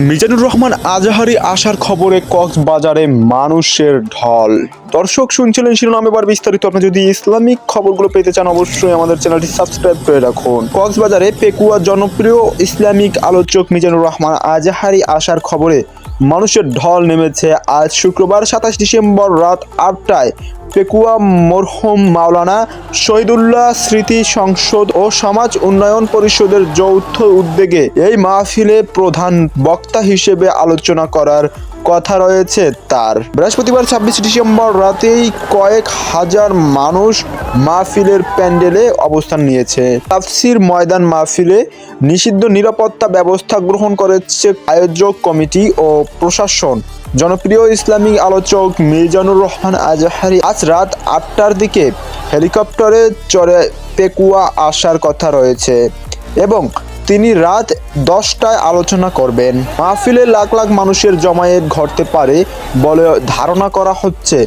মিজানুর রহমান আজাহারি আসার খবরে কক্সবাজারে মানুষের ঢল। দর্শক শুনছিলেন শিরোনাম, এবার বিস্তারিত। আপনি যদি ইসলামিক খবরগুলো পেতে চান অবশ্যই আমাদের চ্যানেলটি সাবস্ক্রাইব করে রাখুন। কক্সবাজারে পেকুয়া জনপ্রিয় ইসলামিক আলোচক মিজানুর রহমান আজাহারি আসার খবরে মানুষের ঢল নেমেছে। আজ শুক্রবার 27 ডিসেম্বর রাত 8টায় পেকুয়া মরহুম মাওলানা শহীদুল্লাহ স্মৃতি সংসদ ও সমাজ উন্নয়ন পরিষদের যৌথ উদ্যোগে এই মাহফিলে প্রধান বক্তা হিসেবে আলোচনা করার কথা রয়েছে তার। বৃহস্পতিবার 26 ডিসেম্বর রাতেই কয়েক হাজার মানুষ মাহফিলের প্যান্ডেলে অবস্থান নিয়েছে। তাফসির ময়দান মাহফিলে নিষিদ্ধ নিরাপত্তা ব্যবস্থা গ্রহণ করেছে আয়োজক কমিটি ও প্রশাসন। জনপ্রিয় ইসলামিক আলোচক মিজানুর রহমান আজাহারি আজ রাত 8টার দিকে হেলিকপ্টারে চড়ে পেকুয়া আসার কথা রয়েছে এবং তিনি রাত 10টায় আলোচনা করবেন। মাহফিলে লাখ লাখ মানুষের জমায়েত ঘটতে পারে বলে ধারণা করা হচ্ছে।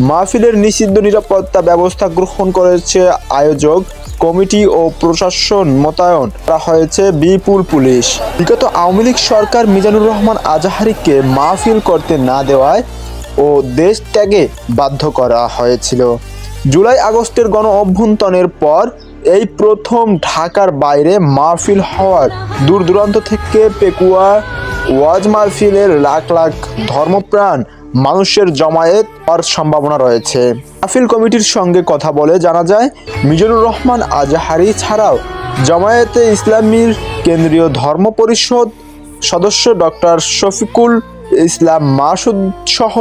মাহফিলের নিষিদ্ধ নিরাপত্তা ব্যবস্থা গ্রহণ করেছে আয়োজক কমিটি ও প্রশাসন, মোতায়েন করা হয়েছে বিপুল পুলিশ। বিগত আওয়ামী লীগ সরকার মিজানুর রহমান আজাহারিকে মাহফিল করতে না দেওয়ায় ও দেশ ত্যাগে বাধ্য করা হয়েছিল। জুলাই আগস্টের গণ অভ্যুত্থানের পর এই প্রথম ঢাকার বাইরে মাহফিল হওয়ার। দূর দূরান্ত থেকে পেকুয়া ওয়াজ মাহফিলের লাখ লাখ ধর্মপ্রাণ মানুষের জমায়েত হওয়ার সম্ভাবনা রয়েছে। মাহফিল কমিটির সঙ্গে কথা বলে জানা যায়, মিজানুর রহমান আজাহারি ছাড়াও জামায়াতে ইসলামীর কেন্দ্রীয় ধর্ম পরিষদ সদস্য ডক্টর শফিকুল ইসলাম মাসুদ সহ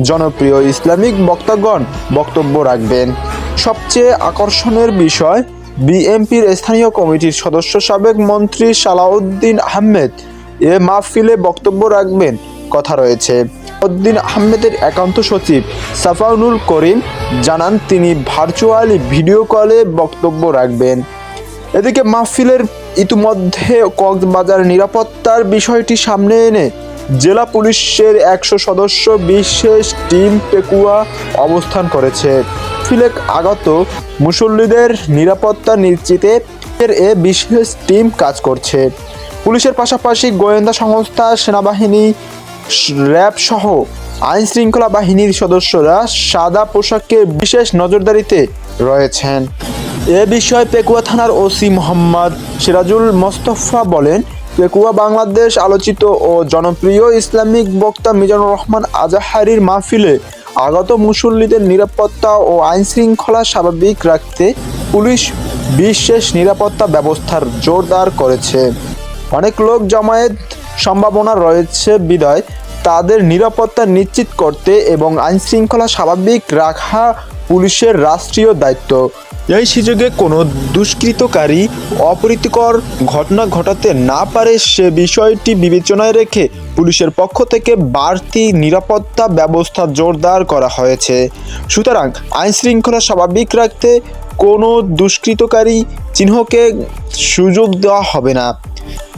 জনপ্রিয় ইসলামিক বক্তাগণ বক্তব্য রাখবেন। সবচেয়ে আকর্ষণের বিষয়, বিএনপির স্থানীয় কমিটির সদস্য সাবেক মন্ত্রী সালাউদ্দিন আহমেদ এ মাহফিলে বক্তব্য রাখবেন কথা রয়েছে। সালাউদ্দিন আহমেদের একান্ত সচিব সাফাউনুল করিম জানান তিনি ভার্চুয়ালি ভিডিও কলে বক্তব্য রাখবেন। এদিকে মাহফিলের ইতিমধ্যে কক্সবাজার নিরাপত্তার বিষয়টি সামনে এনে জেলা পুলিশের 100 সদস্য বিশেষ টিম পেকুয়া অবস্থান করেছে। মাহফিলে আগত মুসল্লিদের নিরাপত্তা নিশ্চিতে এ বিশেষ টিম কাজ করছে। পুলিশের পাশাপাশি গোয়েন্দা সংস্থা, সেনাবাহিনী, র্যাব সহ আইন শৃঙ্খলা বাহিনীর সদস্যরা সাদা পোশাকে বিশেষ নজরদারিতে রয়েছেন। এ বিষয়ে পেকুয়া থানার ওসি মোহাম্মদ সিরাজুল মোস্তফা বলেন, পেকুয়া বাংলাদেশ আলোচিত ও জনপ্রিয় ইসলামিক বক্তা মিজানুর রহমান আজাহারির মাহফিলে আগত মুসল্লিদের নিরাপত্তা ও আইন শৃঙ্খলা স্বাভাবিক রাখতে পুলিশ বিশেষ নিরাপত্তা ব্যবস্থার জোরদার করেছে। অনেক লোক জমায়েত সম্ভাবনা রয়েছে বিধায় তাদের নিরাপত্তা নিশ্চিত করতে এবং আইন শৃঙ্খলা স্বাভাবিক রাখা পুলিশের রাষ্ট্রীয় দায়িত্ব। এই সুযোগে কোনো দুষ্কৃতকারী অপ্রীতিকর ঘটনা ঘটাতে না পারে সে বিষয়টি বিবেচনায় রেখে পুলিশের পক্ষ থেকে বাড়তি নিরাপত্তা ব্যবস্থা জোরদার করা হয়েছে। সুতরাং আইন শৃঙ্খলা স্বাভাবিক রাখতে কোনো দুষ্কৃতকারী চিহ্নকে সুযোগ দেওয়া হবে না।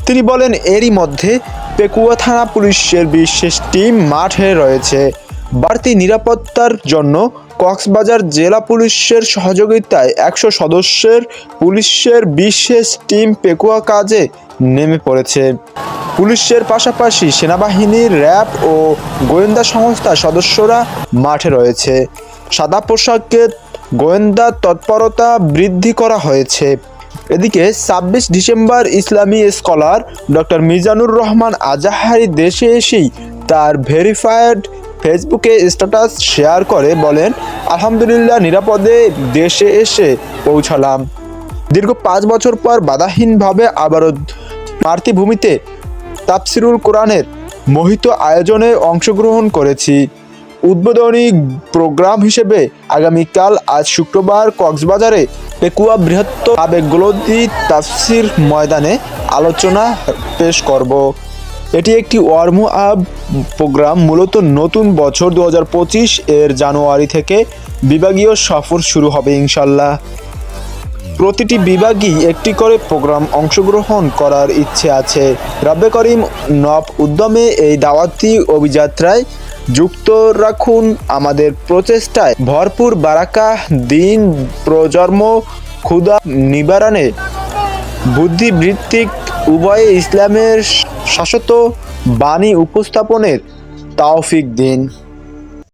তিনি বলেন, এরই মধ্যে পেকুয়া থানা পুলিশের বিশেষ টিম মাঠে রয়েছে। বাড়তি নিরাপত্তার জন্য কক্সবাজার জেলা পুলিশের সহযোগিতায় 100 সদস্যের পুলিশের বিশেষ টিম পেকুয়া কাজে নেমে পড়েছে। পুলিশের পাশাপাশি সেনাবাহিনীর, র্যাব ও গোয়েন্দা সংস্থার সদস্যরা মাঠে রয়েছে। সাদা পোশাকে গোয়েন্দা তৎপরতা বৃদ্ধি করা হয়েছে। এদিকে 26 ডিসেম্বর ইসলামী স্কলার ডক্টর মিজানুর রহমান আজাহারি দেশে এসেই তার ভেরিফাইড ফেসবুকে স্ট্যাটাস শেয়ার করে বলেন, আলহামদুলিল্লাহ নিরাপদে দেশে এসে পৌঁছালাম। দীর্ঘ 5 বছর পর বাধাহীনভাবে আবারও মাতৃভূমিতে তাফসিরুল কোরআনের মোহিত আয়োজনে অংশগ্রহণ করেছি। উদ্বোধনী প্রোগ্রাম হিসেবে আগামীকাল আজ শুক্রবার কক্সবাজারে পেকুয়া বৃহত্তর আবেগগোলদী তাফসির ময়দানে আলোচনা পেশ করব। এটি একটি ওয়ার্ম আপ প্রোগ্রাম। মূলত নতুন বছর 2025 এর জানুয়ারি থেকে বিভাগীয় সফর শুরু হবে ইনশাল্লাহ। প্রতিটি বিভাগই একটি করে প্রোগ্রাম অংশগ্রহণ করার ইচ্ছে আছে। রাব্বে করিম নব উদ্যমে এই দাওয়াতি অভিযাত্রায় যুক্ত রাখুন। আমাদের প্রচেষ্টায় ভরপুর বারাকা দিন প্রজন্ম ক্ষুধা নিবারণে বুদ্ধিবৃত্তিক উভয়ে ইসলামের শাশ্বত বাণী উপস্থাপনের তৌফিক দিন।